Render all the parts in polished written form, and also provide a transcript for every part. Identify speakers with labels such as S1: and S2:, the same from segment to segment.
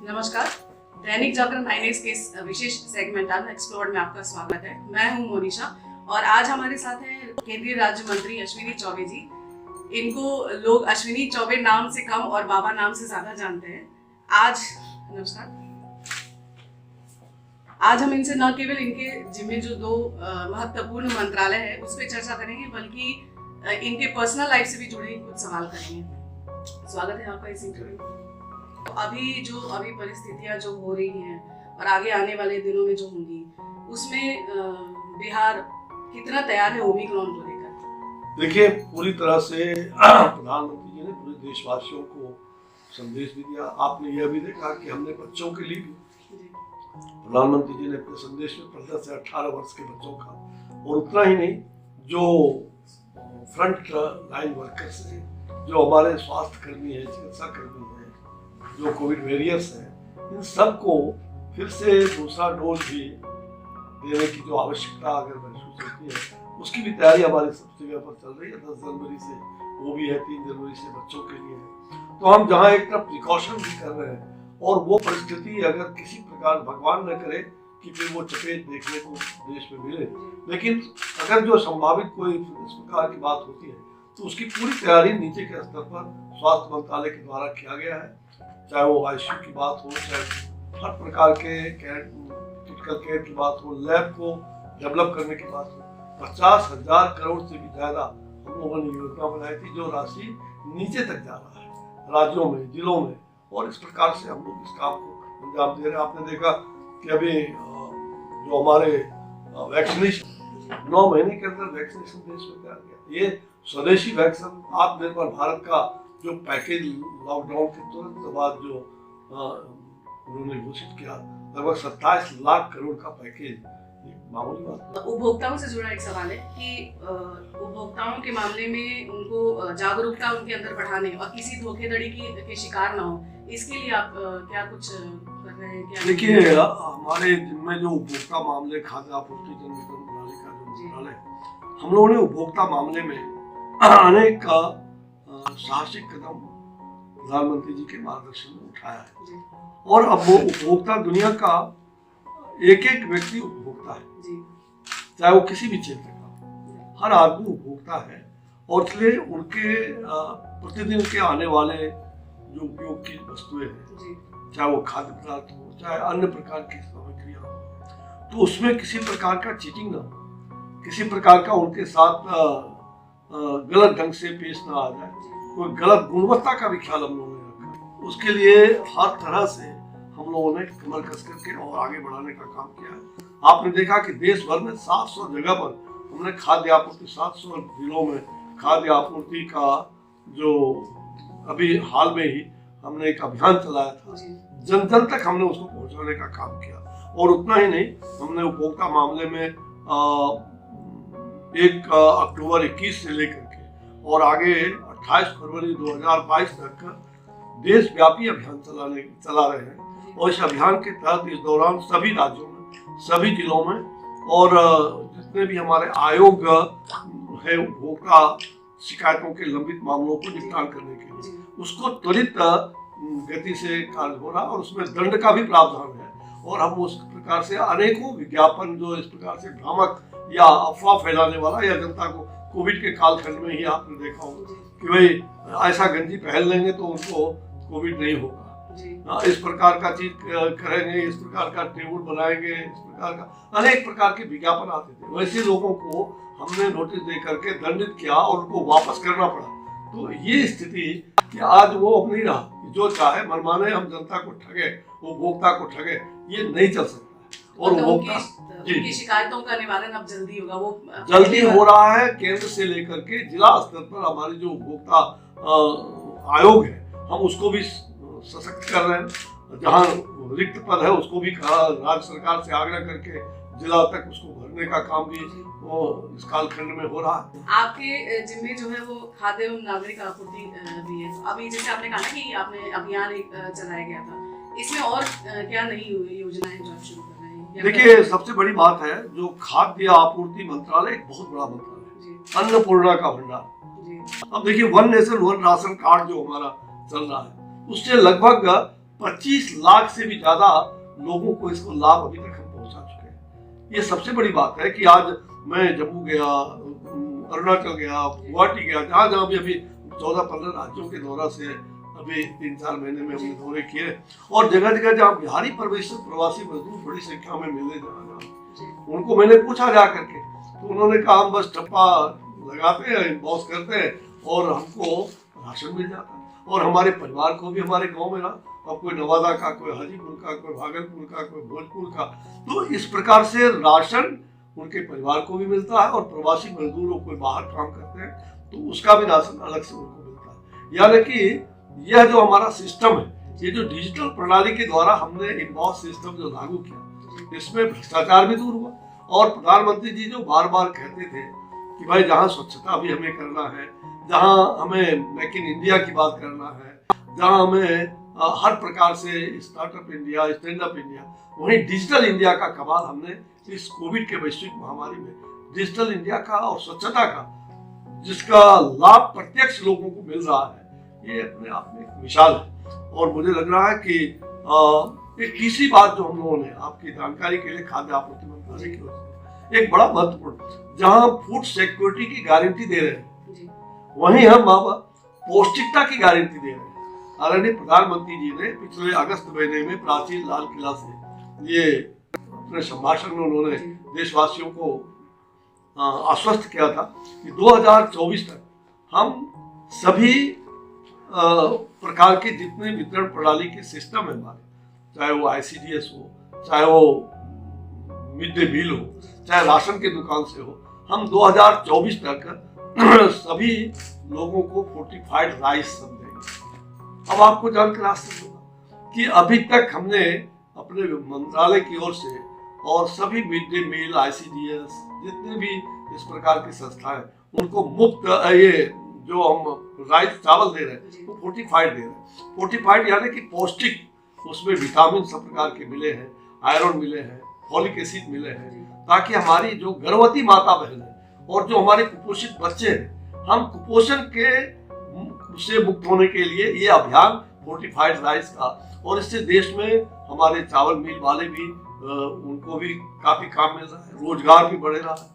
S1: नमस्कार, दैनिक जागरण 9X के इस विशेष सेगमेंट एक्सप्लोर्ड में आपका स्वागत है। मैं हूं मोनिशा और आज हमारे साथ हैं केंद्रीय राज्य मंत्री अश्विनी चौबे जी। इनको लोग अश्विनी चौबे नाम से कम और बाबा नाम से ज्यादा जानते हैं। आज हम इनसे न केवल इनके जिम्मे जो दो महत्वपूर्ण मंत्रालय है उस पर चर्चा करेंगे, बल्कि इनके पर्सनल लाइफ से भी जुड़े कुछ सवाल करेंगे। स्वागत है आपका इस इंटरव्यू। अभी परिस्थितियां जो हो रही हैं और आगे आने वाले दिनों में जो होंगी, उसमें बिहार कितना तैयार है ओमिक्रॉन को लेकर?
S2: देखिए, पूरी तरह से प्रधानमंत्री जी ने पूरे देशवासियों को संदेश भी दिया। आपने यह भी देखा कि हमने बच्चों के लिए भी प्रधानमंत्री जी ने अपने संदेश में 15 से 18 वर्ष के बच्चों का, और उतना ही नहीं, जो फ्रंट लाइन वर्कर्स हैं, जो हमारे स्वास्थ्य कर्मी हैं, चिकित्सा कर्मी हैं, जो कोविड वॉरियर्स हैं, इन सबको फिर से दूसरा डोज भी देने की जो आवश्यकता अगर महसूस होती है, उसकी भी तैयारी हमारी सब जगह पर चल रही है। 10 जनवरी से वो भी है, 3 जनवरी से बच्चों के लिए है। तो हम जहाँ एक तरफ प्रिकॉशन भी कर रहे हैं, और वो परिस्थिति अगर किसी प्रकार भगवान न करे कि फिर वो चपेट देखने को देश में मिले, लेकिन अगर जो संभावित कोई इस प्रकार की बात होती है तो उसकी पूरी तैयारी नीचे के स्तर पर स्वास्थ्य मंत्रालय के द्वारा किया गया है। चाहे वो आईसीयू की बात हो, चाहे हर प्रकार के क्रिटिकल केयर की बात हो, लैब को डेवलप करने की बात हो। 50,000 करोड़ से भी ज्यादा हम लोगों ने योजना बनाई थी, जो राशि नीचे तक जा रहा है, राज्यों में, जिलों में, और इस प्रकार से हम लोग इस काम को अंजाम दे रहे हैं। आपने देखा कि अभी जो हमारे वैक्सीनेशन 9 महीने के अंदर वैक्सीनेशन देश में तैयार किया। ये स्वदेशी वैक्सीन आत्मनिर्भर भारत का जो पैकेज लॉकडाउन के तुरंत बाद जो उन्होंने घोषित किया, लगभग 27 लाख करोड़ का पैकेज, मामूली बात।
S1: उपभोक्ताओं से जुड़ा एक सवाल है कि उपभोक्ताओं के मामले में उनको जागरूकता उनके अंदर बढ़ाने और किसी धोखाधड़ी के शिकार ना हो, इसके लिए आप क्या कुछ कर रहे हैं? क्या
S2: देखिए, हमारे जिनमें जो उपभोक्ता मामले, खाद्य आपूर्ति जन वितरण प्रणाली का जो मंत्रालय, हम लोगों ने उपभोक्ता मामले में अनेक साहसिक कदम प्रधानमंत्री जी के मार्गदर्शन में उठाया है, और अब वो उपभोक्ता दुनिया का एक एक व्यक्ति उपभोक्ता है, चाहे वो किसी भी क्षेत्र का, हर आदमी उपभोक्ता है। और इसलिए उनके प्रतिदिन के आने वाले जो उपयोग की वस्तुएं हैं, चाहे वो खाद्य पदार्थ हो, चाहे अन्य प्रकार की सामग्रियां हो, तो उसमें किसी प्रकार का चीटिंग ना हो, किसी प्रकार का उनके साथ गलत ढंग से पेश ना आ जाए, कोई गलत गुणवत्ता का भी ख्याल हम लोगों ने रखा। उसके लिए हर तरह से हम लोगों ने कमर कस करके और आगे बढ़ाने का काम किया है। आपने देखा कि देश भर में 700 जगह पर हमने खाद्य आपूर्ति, 700 जिलों में खाद्य आपूर्ति का जो अभी हाल में ही हमने एक अभियान चलाया था, जन जन तक हमने उसको पहुंचाने का काम किया। और उतना ही नहीं, हमने उपभोक्ता मामले में 1 अक्टूबर 21 से लेकर के और आगे 28 फरवरी 2022 तक देशव्यापी अभियान चला रहे हैं। और इस अभियान के तहत इस दौरान सभी राज्यों में, सभी जिलों में, और जितने भी हमारे आयोग है उपभोक्ता शिकायतों के लंबित मामलों को निपटान करने के लिए, उसको त्वरित गति से कार्य हो रहा, और उसमें दंड का भी प्रावधान है। और हम उस प्रकार से अनेकों विज्ञापन जो इस प्रकार से भ्रामक या अफवाह फैलाने वाला, या जनता को कोविड के कालखंड में ही आपने देखा होगा कि भाई ऐसा गंजी पहन लेंगे तो उनको कोविड नहीं होगा, इस प्रकार का चीज करेंगे, इस प्रकार का टेबल बनाएंगे, इस प्रकार का अनेक प्रकार के विज्ञापन आते थे। वैसे लोगों को हमने नोटिस दे करके दंडित किया और उनको वापस करना पड़ा। तो ये स्थिति कि आज वो अब नहीं रहा, जो चाहे मनमाने हम जनता को ठगे, उपभोक्ता को ठगे, ये नहीं चल सकता है। और उपभोक्ता
S1: की शिकायतों का निवारण अब जल्दी होगा, वो
S2: जल्दी हो रहा है। केंद्र से लेकर के जिला स्तर पर हमारी जो उपभोक्ता आयोग है, हम उसको भी सशक्त कर रहे हैं। जहाँ रिक्त पद है उसको भी राज्य सरकार से आग्रह करके जिला तक उसको भरने का काम भी वो इस कालखंड में हो रहा है।
S1: आपके जिम्मे जो है वो खाद्य एवं नागरिक आपूर्ति भी है। अभी जैसे आपने कहा कि आपने अभियान एक चलाया गया था, इसमें और क्या नई योजनाएं जो आप शुरू कर रहे हैं?
S2: देखिए, सबसे बड़ी बात है, जो खाद्य आपूर्ति मंत्रालय एक बहुत बड़ा मंत्रालय है, अन्नपूर्णा का भंडार। अब देखिए, 1 नेशन 1 राशन कार्ड जो हमारा चल रहा है, उससे लगभग 25 लाख से भी ज्यादा लोगों को इसको लाभ अभी तक हम पहुंचा चुके हैं। ये सबसे बड़ी बात है कि आज मैं जम्मू गया, अरुणाचल गया, गुवाहाटी गया, जहाँ जहाँ भी अभी 14-15 राज्यों के दौरा से अभी 3-4 महीने में हमने दौरे किए, और जगह जगह जहाँ बिहारी प्रवासी मजदूर बड़ी संख्या में मिले, जहाँ उनको मैंने पूछा जा करके, तो उन्होंने कहा हम बस टप्पा लगाते हैं, बॉस करते हैं और हमको राशन मिल जाता है। और हमारे परिवार को भी हमारे गांव में ना, अब कोई नवादा का, कोई हाजीपुर का, कोई भागलपुर का, कोई भोजपुर का, तो इस प्रकार से राशन उनके परिवार को भी मिलता है, और प्रवासी मजदूरों को बाहर काम करते हैं तो उसका भी राशन अलग से उनको मिलता है। यानी कि यह जो हमारा सिस्टम है, ये जो डिजिटल प्रणाली के द्वारा हमने इनबॉक्स सिस्टम जो लागू किया, इसमें भ्रष्टाचार भी दूर हुआ। और प्रधानमंत्री जी जो बार बार कहते थे कि भाई जहाँ स्वच्छता भी हमें करना है, जहाँ हमें मेक इन इंडिया की बात करना है, जहाँ हमें हर प्रकार से startup India, stand up India, वहीं डिजिटल इंडिया का कमाल हमने इस कोविड के वैश्विक महामारी में डिजिटल इंडिया का और स्वच्छता का, जिसका लाभ प्रत्यक्ष लोगों को मिल रहा है, ये अपने आप में एक मिसाल है। और मुझे लग रहा है कि एक तीसरी बात जो हम लोगों ने आपकी जानकारी के लिए खाद्य आपूर्ति मंत्रालय की ओर से एक बड़ा महत्वपूर्ण, जहाँ फूड सिक्योरिटी की गारंटी दे रहे हैं, वहीं हम अब पौष्टिकता की गारंटी दे रहे हैं। आदरणीय प्रधानमंत्री जी ने पिछले अगस्त महीने में प्राचीन लाल किला से ये अपने संभाषण में उन्होंने देशवासियों को आश्वस्त किया था कि 2024 तक हम सभी प्रकार के जितने वितरण प्रणाली के सिस्टम है हमारे, चाहे वो ICDS हो, चाहे वो मिड डे मील हो, चाहे राशन के दुकान से हो, हम 2024 तक सभी लोगों को फोर्टिफाइड राइस समझेंगे। अब आपको जानकर आश्चर्य होगा कि अभी तक हमने अपने मंत्रालय की ओर से और सभी मिड डे मील, ICDS, जितने भी इस प्रकार की संस्थाएं, उनको मुफ्त ये जो हम राइस चावल दे रहे हैं वो फोर्टिफाइड दे रहे हैं। फोर्टिफाइड यानी कि पौष्टिक, उसमें विटामिन सब प्रकार के मिले हैं, आयरन मिले हैं, फॉलिक एसिड मिले हैं, ताकि हमारी जो गर्भवती माता बहन है और जो हमारे कुपोषित बच्चे हैं, हम कुपोषण के से मुक्त होने के लिए ये अभियान फोर्टिफाइड राइस का, और इससे देश में हमारे चावल मिल वाले भी उनको भी काफी काम मिल रहा है, रोजगार भी बढ़ रहा है,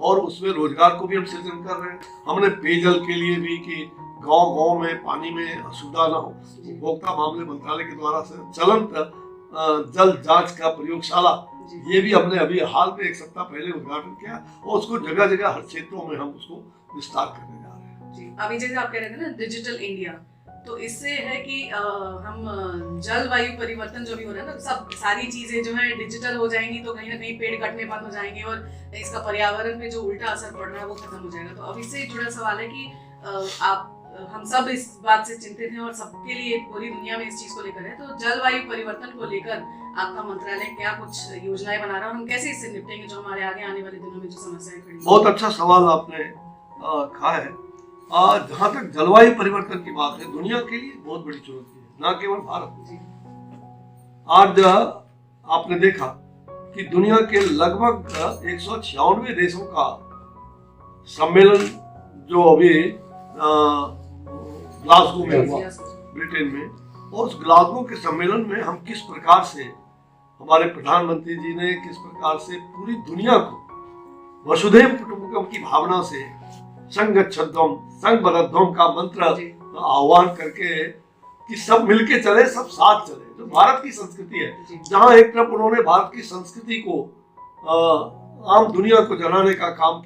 S2: और उसमें रोजगार को भी हम सृजन कर रहे हैं। हमने पेयजल के लिए भी कि गांव-गांव में पानी में असुविधा ना हो, उपभोक्ता मामले मंत्रालय के द्वारा से चलंत जल जांच का प्रयोगशाला, ये भी हमने अभी हाल में 1 सप्ताह पहले उद्घाटन किया, और उसको जगह जगह हर क्षेत्रों में हम उसको विस्तार करने जा रहे हैं।
S1: जी, अभी जैसे आप कह रहे थे ना डिजिटल इंडिया, तो इससे है कि हम जलवायु परिवर्तन जो भी हो रहा है ना, सब सारी चीजें जो है डिजिटल हो जाएंगी, तो कहीं ना कहीं पेड़ कटने बंद हो जाएंगे और इसका पर्यावरण पे जो उल्टा असर पड़ रहा है वो खत्म हो जाएगा। तो अब इससे जुड़ा सवाल है कि हम सब इस बात से चिंतित हैं और सबके लिए पूरी दुनिया में इस चीज को लेकर है, तो जलवायु परिवर्तन को लेकर आपका मंत्रालय क्या कुछ योजनाएं बना रहा है और हम कैसे इससे निपटेंगे जो हमारे आगे आने वाले दिनों में जो समस्याएं खड़ी हैं?
S2: बहुत अच्छा सवाल आपने कहा है। जहाँ तक जलवायु परिवर्तन की बात है, दुनिया के लिए बहुत बड़ी चुनौती है, ना केवल भारत। आज आपने देखा कि दुनिया के लगभग 196 देशों का सम्मेलन जो अभी ग्लासगो में हुआ, ब्रिटेन में, और उस ग्लासगो के सम्मेलन में हम किस प्रकार से, हमारे प्रधानमंत्री जी ने किस प्रकार से पूरी दुनिया को वसुधैव कुटुंबकम की भावना से संगच्छध्वम संगबद्धध्वम का मंत्र आह्वान करके कि सब मिलके चले, सब साथ चले, जो भारत की संस्कृति है, जहां एक तरफ उन्होंने भारत की संस्कृति को आम दुनिया को जगाने का काम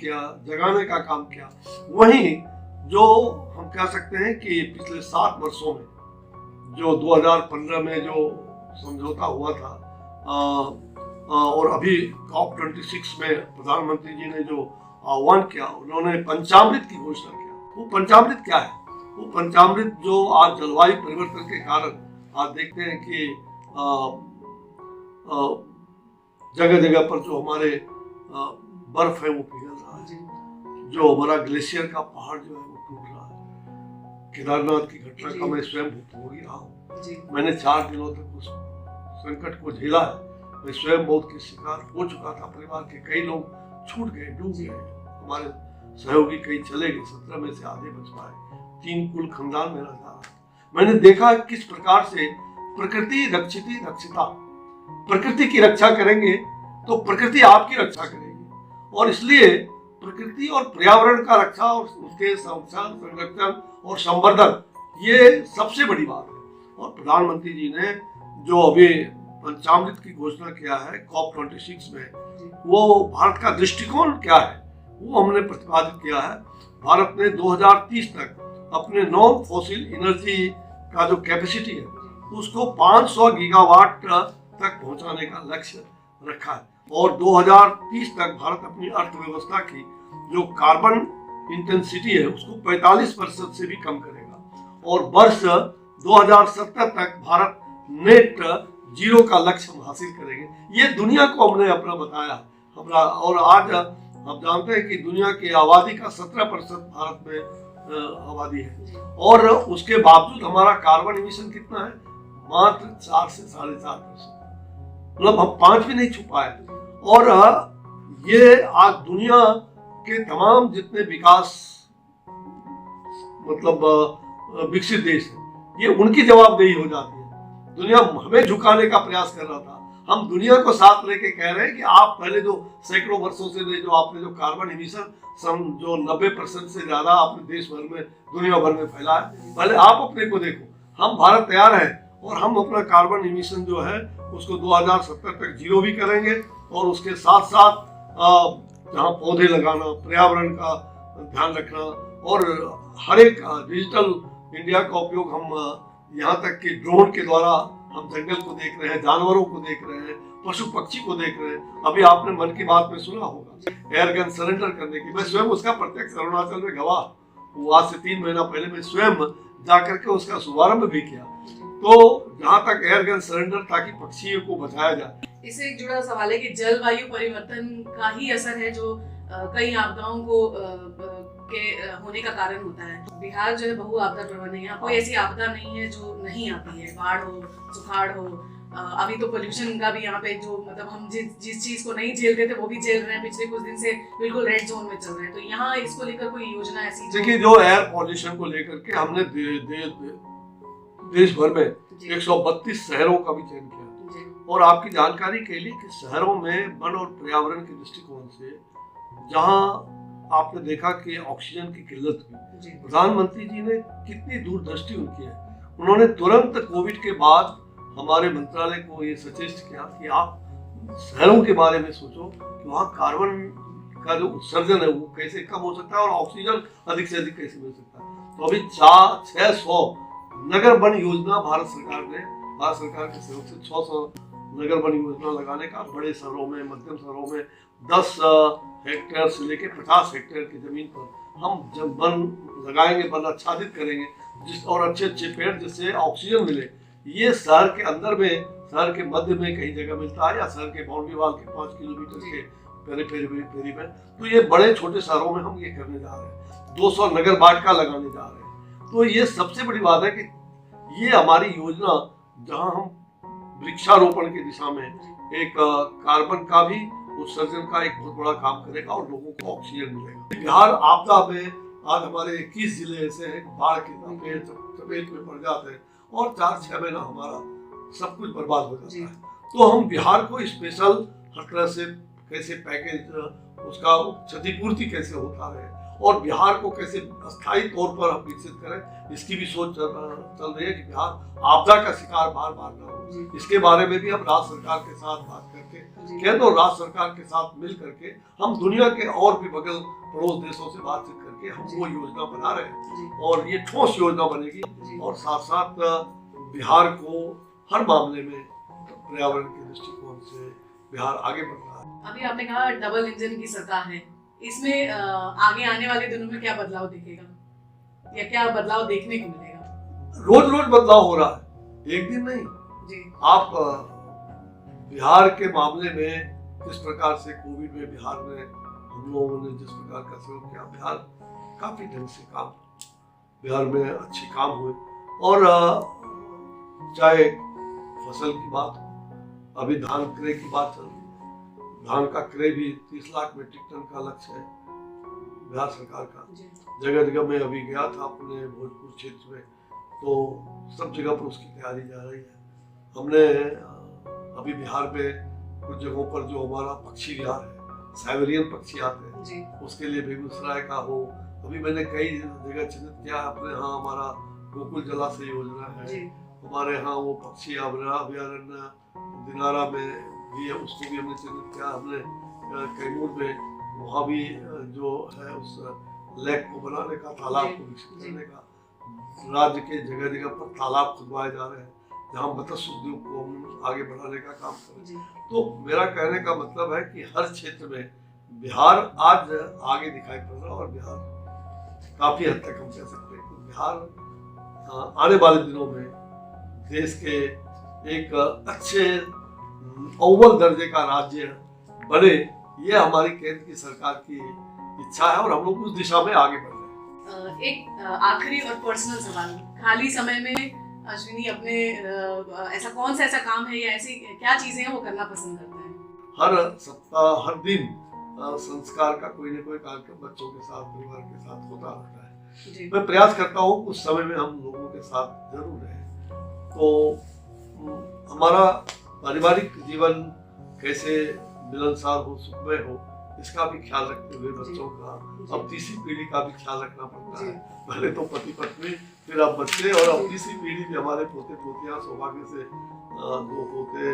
S2: किया, वहीं जो हम कह सकते हैं कि पिछले 7 वर्षों में जो 2015 में जो समझौता हुआ था, और अभी COP26 में प्रधानमंत्री जी ने जो आह्वान किया, उन्होंने पंचामृत की घोषणा किया। वो पंचामृत क्या है? वो पंचामृत जो आज जलवायु परिवर्तन के कारण आज देखते हैं कि जगह जगह पर जो हमारे बर्फ है वो पिघल रहा है, जो हमारा ग्लेशियर का पहाड़ जो है वो टूट रहा है। केदारनाथ की घटना का मैं स्वयं भुगतान रहा हूँ। मैंने 4 दिनों तक उस संकट को झेला है। मैं स्वयं मौत के शिकार हो चुका था। परिवार के कई लोग छूट गए, डूब गए, हमारे सहयोगी कई चले गए, 17 में से आधे बच पाए। 3 कुल खानदान मेरा था। मैंने देखा किस प्रकार से प्रकृति रक्षिति रक्षिता, प्रकृति की रक्षा करेंगे तो प्रकृति आपकी रक्षा करेगी। और इसलिए प्रकृति और पर्यावरण का रक्षा और उसके संरक्षण और संवर्धन ये सबसे बड़ी बात है। और प्रधानमंत्री जी ने जो अभी पंचामृत की घोषणा किया है COP26 में, वो भारत का दृष्टिकोण क्या है वो हमने प्रतिपादित किया है। भारत ने 2030 तक अपने नॉन फॉसिल एनर्जी का जो कैपेसिटी है उसको 500 गीगावाट तक पहुंचाने का लक्ष्य रखा है। और 2030 तक भारत अपनी अर्थव्यवस्था की जो कार्बन इंटेंसिटी है उसको 45% से भी कम करेगा। और वर्ष 2070 तक भारत नेट जीरो का लक्ष्य हम हासिल करेंगे। ये दुनिया को हमने अपना बताया हमारा। और आज आप जानते हैं कि दुनिया की आबादी का 17% भारत में आबादी है, और उसके बावजूद हमारा कार्बन इमिशन कितना है, मात्र 4 से 4.5%, मतलब हम 5 भी नहीं छू पाए। और ये आज दुनिया के तमाम जितने विकास मतलब विकसित देश हैं, ये उनकी जवाबदेही हो जाती है। दुनिया हमें झुकाने का प्रयास कर रहा था, हम दुनिया को साथ लेके कह रहे हैं कि आप पहले जो सैकड़ों वर्षों से जो आपने जो कार्बन इमिशन जो 90% से ज्यादा आपने देश भर में दुनिया भर में फैला है, पहले आप अपने को देखो। हम भारत तैयार है और हम अपना कार्बन इमिशन जो है उसको 2070 तक जीरो भी करेंगे। और उसके साथ साथ जहाँ पौधे लगाना, पर्यावरण का ध्यान रखना, और हर एक डिजिटल इंडिया का उपयोग हम यहाँ तक कि ड्रोन के द्वारा हम जंगल को देख रहे हैं, जानवरों को देख रहे हैं, पशु पक्षी को देख रहे हैं। अभी आपने मन की बात में सुना होगा एयर गन सरेंडर करने की, मैं स्वयं उसका प्रत्यक्ष अरुणाचल में गवाह हूँ। आज से 3 महीना पहले मैं स्वयं जाकर के उसका शुभारंभ भी किया। तो जहाँ तक एयर गन सरेंडर ताकि पक्षियों को बचाया जाए।
S1: इससे एक जुड़ा सवाल है कि जलवायु परिवर्तन का ही असर है जो कई आपदाओं को के होने का कारण होता है। बिहार जो है बहु आपदा प्रवण है, यहाँ कोई ऐसी आपदा नहीं है जो नहीं आती है, बाढ़ हो, सुखाड़ हो। अभी तो पोल्यूशन का भी यहाँ पे जो मतलब हम जिस चीज को नहीं झेलते थे वो भी झेल रहे हैं, पिछले कुछ दिन से बिल्कुल रेड जोन में चल रहे हैं। तो यहाँ इसको लेकर कोई योजना ऐसी?
S2: देखिए, जो एयर पॉल्यूशन को लेकर के हमने देश भर में 132 शहरों का भी चयन किया। और आपकी जानकारी के लिए कि शहरों में वन और पर्यावरण के दृष्टिकोण से जहाँ आपने देखा कि ऑक्सीजन की किल्लत हुई, प्रधानमंत्री जी ने कितनी दूरदृष्टि उनकी है। उन्होंने तुरंत कोविड के बाद हमारे मंत्रालय को ये सजेस्ट किया कि आप शहरों के बारे में सोचो कि वहाँ कार्बन का जो उत्सर्जन है वो कैसे कम हो सकता है और ऑक्सीजन अधिक से अधिक कैसे मिल सकता है। तो अभी 600 नगर वन योजना भारत सरकार के सहयोग से 600 नगर वन योजना लगाने का, बड़े शहरों में, मध्यम शहरों में 10 हेक्टेयर से लेकर 50 हेक्टेयर की जमीन पर हम जब वन लगाएंगे, वन आच्छादित करेंगे और अच्छे अच्छे पेड़ जिससे ऑक्सीजन मिले। ये शहर के अंदर में, शहर के मध्य में कहीं जगह मिलता है या शहर के बाउंड्री वाल के 5 किलोमीटर के पेरी में। तो ये बड़े छोटे शहरों में हम ये करने जा रहे हैं, 200 नगर वाटिका लगाने जा रहे हैं। तो ये सबसे बड़ी बात है कि ये हमारी योजना जहाँ हम वृक्षारोपण की दिशा में एक कार्बन का भी उत्सर्जन का एक बहुत बड़ा काम करेगा और लोगों को ऑक्सीजन मिलेगा। बिहार आपदा में आज हमारे 21 जिले ऐसे हैं, बाढ़ के चपेट में पड़ जाते हैं और 4-6 महीना हमारा सब कुछ बर्बाद हो जाता है। तो हम बिहार को स्पेशल हर तरह से कैसे पैकेज उसका क्षतिपूर्ति कैसे होता रहे और बिहार को कैसे अस्थायी तौर पर हम विकसित करें, इसकी भी सोच चल रही है कि बिहार आपदा का शिकार बार बार न हो। इसके बारे में भी हम राज्य सरकार के साथ बात करके, केंद्र और राज्य सरकार के साथ मिल करके हम दुनिया के और भी बगल पड़ोस देशों से बातचीत करके हम वो योजना बना रहे हैं और ये ठोस योजना बनेगी। और साथ साथ बिहार को हर मामले में पर्यावरण के दृष्टिकोण से बिहार आगे बढ़ रहा है।
S1: अभी आपने कहा डबल इंजन की सरकार है, इसमें आगे आने वाले दिनों में क्या बदलाव दिखेगा या क्या बदलाव देखने को मिलेगा?
S2: रोज रोज बदलाव हो रहा है, एक दिन नहीं
S1: जी। आप
S2: बिहार के मामले में किस प्रकार से कोविड में बिहार में हम लोगों ने जिस प्रकार का सहयोग किया, बिहार काफी ढंग से काम, बिहार में अच्छे काम हुए। और चाहे फसल की बात हो, अभी धान क्रय की बात चल रही है, धान का क्रय भी 30 लाख मीट्रिक टन का लक्ष्य है बिहार सरकार का। जगह जगह में अभी गया था अपने भोजपुर क्षेत्र में, तो सब जगह पर उसकी तैयारी जा रही है। हमने अभी बिहार में कुछ जगहों पर जो हमारा पक्षी विहार है, साइबेरियन पक्षी आते हैं
S1: जी
S2: उसके लिए बेगूसराय का हो, अभी मैंने कई जगह चिन्हित किया अपने यहाँ। हमारा गोकुल जलाशय योजना है,
S1: जी
S2: हमारे यहाँ वो पक्षी अभयारण्य दिनारा में भी है, उसको भी हमने चिन्हित किया। हमने कैमूर में वहाँ भी जो है उस लेक को बनाने का, तालाब को विकसित करने का, राज्य के जगह जगह पर तालाब खुदवाए जा रहे हैं जहाँ मत्स्य उद्योग को हम आगे बढ़ाने का काम करें।
S1: जी
S2: तो मेरा कहने का मतलब है कि हर क्षेत्र में बिहार आज आगे दिखाई पड़ रहा है और बिहार काफी हद तक हम कह सकते हैं कि बिहार आने वाले दिनों में देश के एक अच्छे अव्वल दर्जे का राज्य बने, ये हमारी केंद्र की सरकार की इच्छा है और हम लोग उस दिशा में आगे बढ़ रहे हैं।
S1: एक आखिरी और पर्सनल सवाल, खाली समय में अश्विनी अपने ऐसा कौन सा ऐसा काम है या ऐसी क्या चीजें हैं वो करना पसंद करते हैं?
S2: हर सप्ताह हर दिन संस्कार का कोई न कोई कार्यक्रम बच्चों के साथ, परिवार के साथ होता रहता है।
S1: जी
S2: मैं प्रयास करता हूँ उस समय में हम लोगों के साथ जरूर रहे। तो हमारा पारिवारिक जीवन कैसे मिलनसार हो, सुखमय हो, इसका भी ख्याल रखते हुए बच्चों का, अब तीसरी पीढ़ी का भी ख्याल रखना पड़ता है। पहले तो पति पत्नी, फिर अब बच्चे, और अब तीसरी पीढ़ी भी हमारे पोते पोतियां, सौभाग्य से 2 पोते,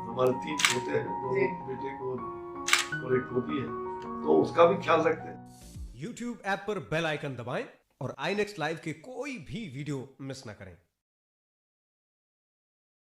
S2: हमारे 3 पोते हैं, 2 बेटे को और 1 पोती है, तो उसका भी ख्याल रखते हैं।
S3: YouTube ऐप पर बेल आइकन दबाएं और iNext लाइव के कोई भी वीडियो मिस ना करें।